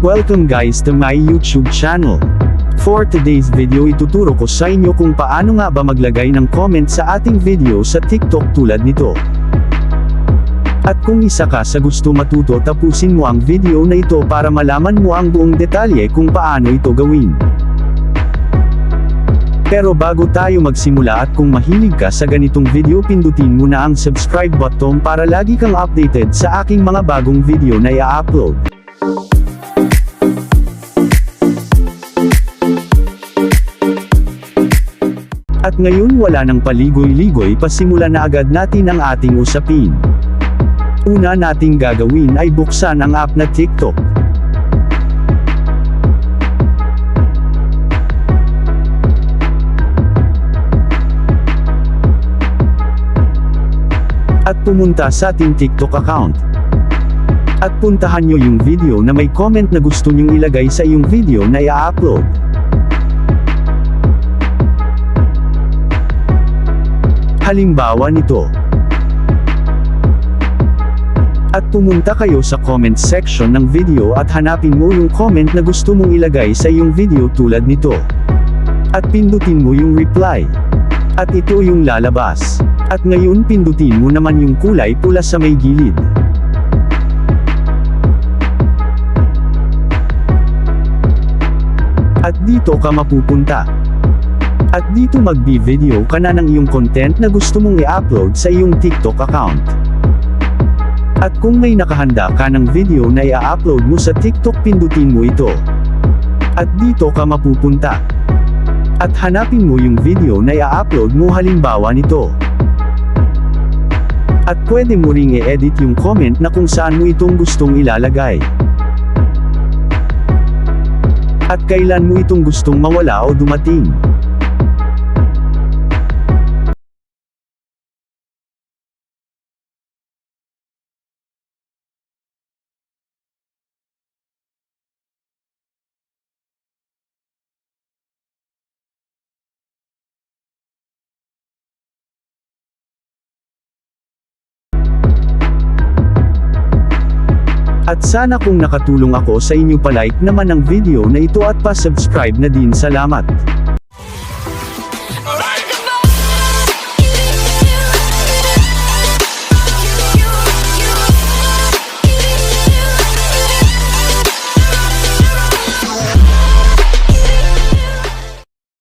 Welcome guys to my YouTube channel. For today's video ituturo ko sa inyo kung paano nga ba maglagay ng comment sa ating video sa TikTok tulad nito. At kung isa ka sa gusto matuto, tapusin mo ang video na ito para malaman mo ang buong detalye kung paano ito gawin. Pero bago tayo magsimula, at kung mahilig ka sa ganitong video, pindutin mo na ang subscribe button para lagi kang updated sa aking mga bagong video na i-upload. At ngayon wala nang paligoy-ligoy, pasimulan na agad natin ang ating usapin. Una nating gagawin ay buksan ang app na TikTok. At pumunta sa ating TikTok account. At puntahan nyo yung video na may comment na gusto nyong ilagay sa iyong video na i-upload. Halimbawa nito. At pumunta kayo sa comment section ng video at hanapin mo yung comment na gusto mong ilagay sa iyong video tulad nito. At pindutin mo yung reply. At ito yung lalabas. At ngayon pindutin mo naman yung kulay pula sa may gilid. At dito ka mapupunta. At dito magbi-video ka na ng iyong content na gusto mong i-upload sa iyong TikTok account. At kung may nakahanda ka ng video na i-upload mo sa TikTok, pindutin mo ito. At dito ka mapupunta. At hanapin mo yung video na i-upload mo, halimbawa nito. At pwede mo ring i-edit yung comment na kung saan mo itong gustong ilalagay. At kailan mo itong gustong mawala o dumating. At sana kung nakatulong ako sa inyo, pa-like naman ang video na ito at pa-subscribe na din. Salamat.